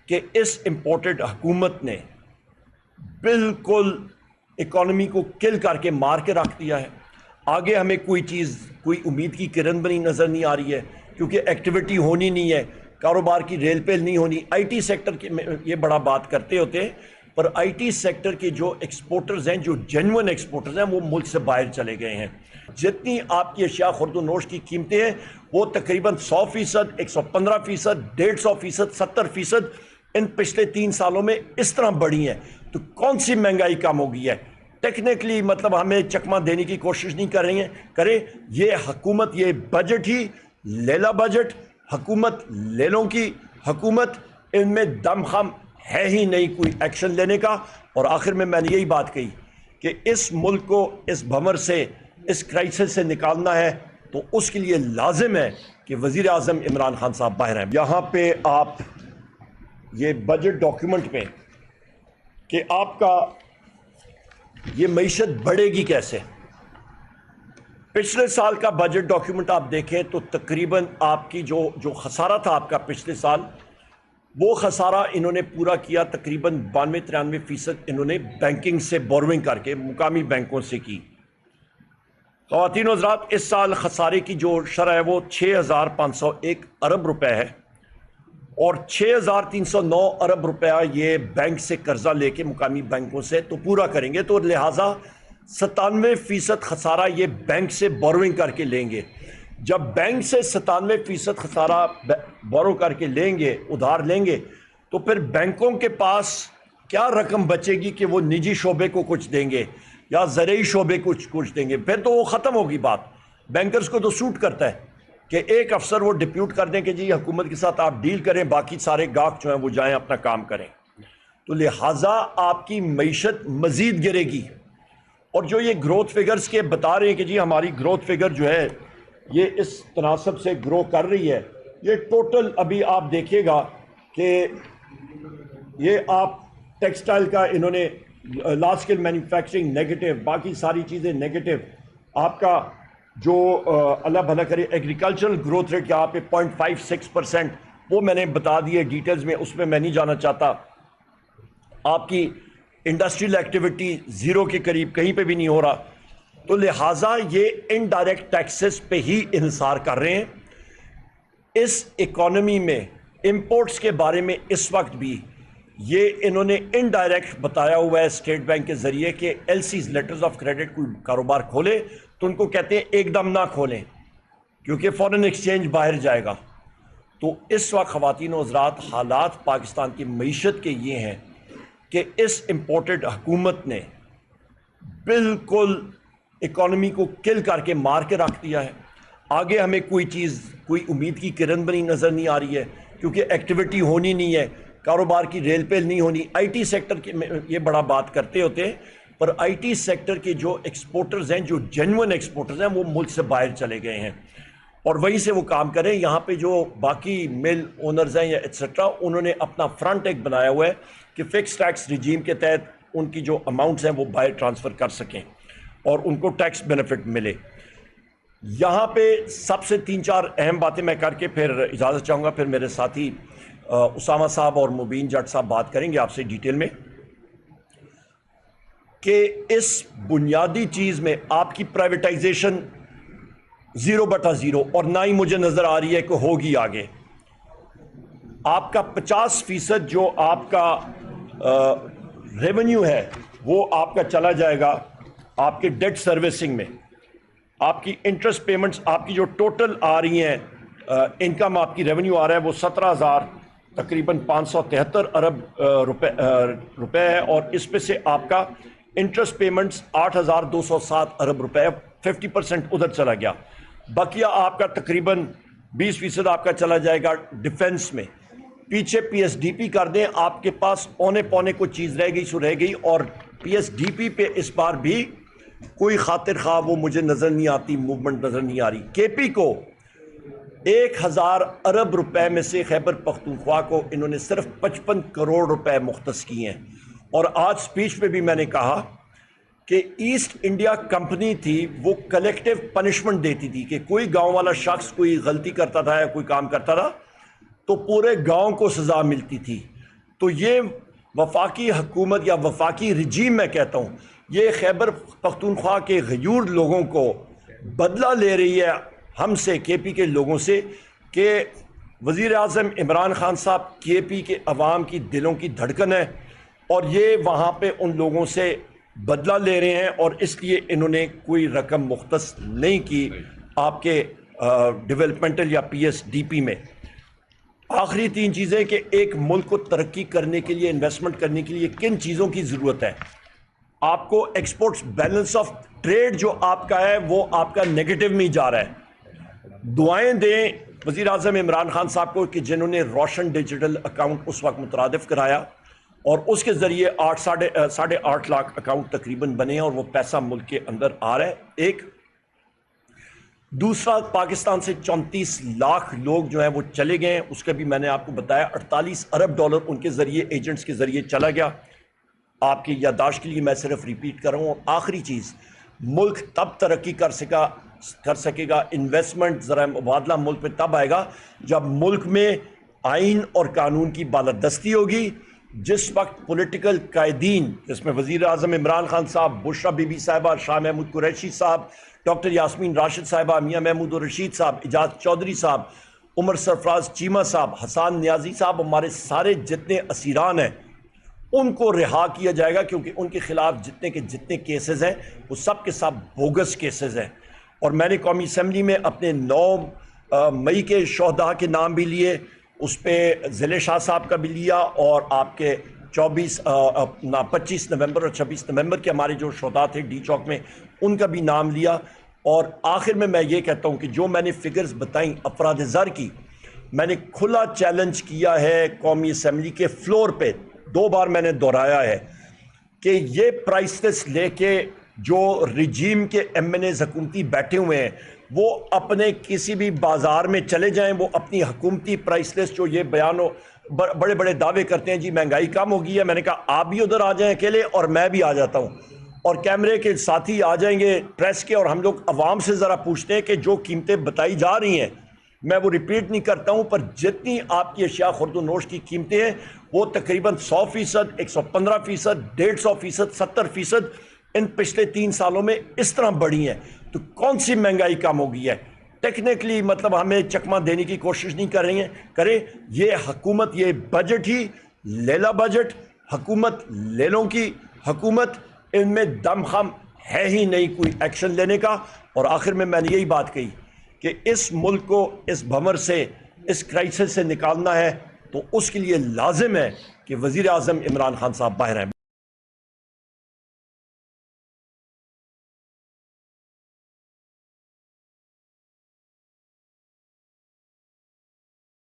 کہ اس امپورٹڈ حکومت نے بالکل اکانومی کو کل کر کے مار کے رکھ دیا ہے۔ آگے ہمیں کوئی امید کی کرن بنی نظر نہیں آ رہی ہے، کیونکہ ایکٹیویٹی ہونی نہیں ہے، کاروبار کی ریل پیل نہیں ہونی۔ آئی ٹی سیکٹر کی یہ بڑا بات کرتے ہوتے ہیں، پر آئی ٹی سیکٹر کے جو ایکسپورٹرز ہیں، جو جینوئن ایکسپورٹرز ہیں، وہ ملک سے باہر چلے گئے ہیں۔ جتنی آپ کی اشیاء خرد و نوش کی قیمتیں ہیں، وہ تقریباً 100%، 115%، 150%، 70% ان پچھلے 3 سالوں میں اس طرح بڑھی ہیں۔ تو کون سی مہنگائی کم ہو گئی ہے؟ ٹیکنیکلی مطلب ہمیں چکمہ دینے کی کوشش نہیں کر رہی ہیں، کریں یہ حکومت، یہ بجٹ ہی لیلا بجٹ، حکومت لیلوں کی حکومت، ان میں دم خم ہے ہی نہیں کوئی ایکشن لینے کا۔ اور آخر میں نے یہی بات کہی کہ اس ملک کو اس بھنور سے، اس کرائسس سے نکالنا ہے تو اس کے لیے لازم ہے کہ وزیر اعظم عمران خان صاحب باہر ہیں۔ یہاں پہ آپ یہ بجٹ ڈاکیومنٹ میں کہ آپ کا یہ معیشت بڑھے گی کیسے، پچھلے سال کا بجٹ ڈاکیومنٹ آپ دیکھیں تو تقریباً آپ کی جو خسارہ تھا آپ کا پچھلے سال، وہ خسارہ انہوں نے پورا کیا تقریباً 92-93% انہوں نے بینکنگ سے بوروئنگ کر کے مقامی بینکوں سے کی۔ خواتین و حضرات، اس سال خسارے کی جو شرح ہے وہ 6501 ارب روپے ہے، اور 6309 ارب روپیہ یہ بینک سے قرضہ لے کے مقامی بینکوں سے تو پورا کریں گے، تو لہٰذا 97% خسارہ یہ بینک سے بوروئنگ کر کے لیں گے۔ جب بینک سے 97% خسارہ بورو کر کے لیں گے، ادھار لیں گے، تو پھر بینکوں کے پاس کیا رقم بچے گی کہ وہ نجی شعبے کو کچھ دیں گے یا زرعی شعبے کو کچھ دیں گے؟ پھر تو وہ ختم ہوگی بات۔ بینکرز کو تو سوٹ کرتا ہے کہ ایک افسر وہ ڈپیوٹ کر دیں کہ جی حکومت کے ساتھ آپ ڈیل کریں، باقی سارے گاہک جو ہیں وہ جائیں اپنا کام کریں۔ تو لہٰذا آپ کی معیشت مزید گرے گی۔ اور جو یہ گروتھ فگرز کے بتا رہے ہیں کہ جی ہماری گروتھ فگر جو ہے یہ اس تناسب سے گرو کر رہی ہے، یہ ٹوٹل ابھی آپ دیکھیے گا کہ یہ آپ ٹیکسٹائل کا انہوں نے لارج اسکیل مینوفیکچرنگ نیگیٹو، باقی ساری چیزیں نیگیٹو، آپ کا جو اللہ بھلا کرے ایگریکلچرل گروتھ ریٹ یہاں پہ 0.56%، وہ میں نے بتا دی ہے ڈیٹیلز میں، اس میں نہیں جانا چاہتا۔ آپ کی انڈسٹریل ایکٹیویٹی زیرو کے قریب، کہیں پہ بھی نہیں ہو رہا۔ تو لہٰذا یہ انڈائریکٹ ٹیکسز پہ ہی انحصار کر رہے ہیں۔ اس اکانومی میں امپورٹس کے بارے میں اس وقت بھی یہ انہوں نے انڈائریکٹ بتایا ہوا ہے اسٹیٹ بینک کے ذریعے کہ L Cs letters of credit کوئی کاروبار کھولے تو ان کو کہتے ہیں ایک دم نہ کھولیں، کیونکہ فورن ایکسچینج باہر جائے گا۔ تو اس وقت خواتین و حضرات حالات پاکستان کی معیشت کے یہ ہیں کہ اس امپورٹڈ حکومت نے بالکل اکانومی کو کل کر کے مار کے رکھ دیا ہے۔ آگے ہمیں کوئی امید کی کرن بنی نظر نہیں آ رہی ہے، کیونکہ ایکٹیویٹی ہونی نہیں ہے، کاروبار کی ریل پیل نہیں ہونی۔ آئی ٹی سیکٹر کی یہ بڑا بات کرتے ہوتے ہیں، پر آئی ٹی سیکٹر کے جو ایکسپورٹرز ہیں، جو جینوئن ایکسپورٹرز ہیں، وہ ملک سے باہر چلے گئے ہیں اور وہیں سے وہ کام کریں۔ یہاں پہ جو باقی مل اونرز ہیں یا ایٹسٹرا، انہوں نے اپنا فرنٹ ایک بنایا ہوا ہے کہ فکس ٹیکس رجیم کے تحت ان کی جو اماؤنٹس ہیں وہ باہر ٹرانسفر کر سکیں اور ان کو ٹیکس بینیفٹ ملے۔ یہاں پہ سب سے 3-4 اہم باتیں میں کر کے پھر اجازت چاہوں گا، پھر میرے ساتھی اسامہ صاحب اور مبین جٹ صاحب بات کریں گے آپ سے ڈیٹیل میں، کہ اس بنیادی چیز میں آپ کی پرائیویٹائزیشن 0/0، اور نہ ہی مجھے نظر آ رہی ہے کہ ہوگی آگے۔ آپ کا 50% جو آپ کا ریونیو ہے وہ آپ کا چلا جائے گا آپ کے ڈیٹ سروسنگ میں۔ آپ کی انٹرسٹ پیمنٹس، آپ کی جو ٹوٹل آ رہی ہیں انکم، آپ کی ریونیو آ رہا ہے وہ 17,000 تقریباً 573 ارب روپے ہے، اور اس میں سے آپ کا انٹرسٹ پیمنٹس 8,207 ارب روپے، 50% ادھر چلا گیا۔ بقیہ آپ کا تقریباً 20% آپ کا چلا جائے گا ڈیفنس میں۔ پیچھے پی ایس ڈی پی کر دیں، آپ کے پاس اونے پونے کو چیز رہ گئی سو رہ گئی، اور پی ایس ڈی پی پہ اس بار بھی کوئی خاطر خواہ وہ مجھے نظر نہیں آتی، موومنٹ نظر نہیں آ رہی۔ کے پی کو 1000 ارب روپے میں سے خیبر پختونخوا کو انہوں نے صرف 55 کروڑ روپے مختص کیے ہیں۔ اور آج سپیچ میں بھی میں نے کہا کہ ایسٹ انڈیا کمپنی تھی، وہ کلیکٹیو پنشمنٹ دیتی تھی کہ کوئی گاؤں والا شخص کوئی غلطی کرتا تھا یا کوئی کام کرتا تھا تو پورے گاؤں کو سزا ملتی تھی۔ تو یہ وفاقی حکومت یا وفاقی رجیم میں کہتا ہوں، یہ خیبر پختونخوا کے غیور لوگوں کو بدلہ لے رہی ہے ہم سے، کے پی کے لوگوں سے، کہ وزیر اعظم عمران خان صاحب کے پی کے عوام کی دلوں کی دھڑکن ہے، اور یہ وہاں پہ ان لوگوں سے بدلہ لے رہے ہیں، اور اس لیے انہوں نے کوئی رقم مختص نہیں کی آپ کے ڈیولپمنٹل یا پی ایس ڈی پی میں۔ آخری 3 چیزیں کہ ایک ملک کو ترقی کرنے کے لیے، انویسٹمنٹ کرنے کے لیے کن چیزوں کی ضرورت ہے؟ آپ کو ایکسپورٹس بیلنس آف ٹریڈ جو آپ کا ہے وہ آپ کا نیگیٹو میں جا رہا ہے۔ دعائیں دیں وزیر اعظم عمران خان صاحب کو کہ جنہوں نے روشن ڈیجیٹل اکاؤنٹ اس وقت مترادف کرایا، اور اس کے ذریعے 8.5 لاکھ اکاؤنٹ تقریباً بنے، اور وہ پیسہ ملک کے اندر آ رہا ہے۔ ایک دوسرا، پاکستان سے 34 لاکھ لوگ جو ہیں وہ چلے گئے ہیں، اس کا بھی میں نے آپ کو بتایا، 48 ارب ڈالر ان کے ذریعے، ایجنٹس کے ذریعے چلا گیا۔ آپ کی یادداشت کے لیے میں صرف ریپیٹ کر رہا ہوں۔ آخری چیز، ملک تب ترقی کر سکے گا، انویسٹمنٹ ذرائع مبادلہ ملک میں تب آئے گا جب ملک میں آئین اور قانون کی بالادستی ہوگی۔ جس وقت پولیٹیکل قائدین، جس میں وزیر اعظم عمران خان صاحب، بشرا بی بی صاحبہ، شاہ محمود قریشی صاحب، ڈاکٹر یاسمین راشد صاحبہ، میاں محمود الرشید صاحب، اعجاز چودھری صاحب، عمر سرفراز چیمہ صاحب، حسان نیازی صاحب، ہمارے سارے جتنے اسیران ہیں ان کو رہا کیا جائے گا، کیونکہ ان کے خلاف جتنے کیسز ہیں وہ سب کے سب بوگس کیسز ہیں۔ اور میں نے قومی اسمبلی میں اپنے 9 مئی کے شہداء کے نام بھی لیے، اس پہ ضلع شاہ صاحب کا بھی لیا، اور آپ کے 25 نومبر اور 26 نومبر کے ہمارے جو شہداء تھے ڈی چوک میں، ان کا بھی نام لیا۔ اور آخر میں یہ کہتا ہوں کہ جو میں نے فگرز بتائیں افراد زر کی، میں نے کھلا چیلنج کیا ہے قومی اسمبلی کے فلور پہ، 2 بار میں نے دہرایا ہے کہ یہ پرائس لسٹ لے کے جو رجیم کے ایم این ایز حکومتی بیٹھے ہوئے ہیں، وہ اپنے کسی بھی بازار میں چلے جائیں، وہ اپنی حکومتی پرائس لسٹ جو یہ بیان بڑے بڑے دعوے کرتے ہیں، جی مہنگائی کم ہو گئی ہے، میں نے کہا آپ بھی ادھر آ جائیں اکیلے، اور میں بھی آ جاتا ہوں، اور کیمرے کے ساتھی آ جائیں گے پریس کے، اور ہم لوگ عوام سے ذرا پوچھتے ہیں کہ جو قیمتیں بتائی جا رہی ہیں، میں وہ ریپیٹ نہیں کرتا ہوں، پر جتنی آپ کی اشیاء خرد و نوش کی قیمتیں ہیں وہ تقریباً 100%، 115%، 150%، 70% ان پچھلے 3 سالوں میں اس طرح بڑھی ہیں۔ تو کون سی مہنگائی کم ہو گئی ہے؟ ٹیکنیکلی مطلب ہمیں چکمہ دینے کی کوشش نہیں کر رہی ہیں، کریں یہ حکومت، یہ بجٹ ہی لیلا بجٹ، حکومت لیلوں کی حکومت، ان میں دم خم ہے ہی نہیں کوئی ایکشن لینے کا۔ اور آخر میں نے یہی بات کہی کہ اس ملک کو اس بھنور سے، اس کرائسس سے نکالنا ہے، تو اس کے لیے لازم ہے کہ وزیر اعظم عمران خان صاحب باہر ہیں۔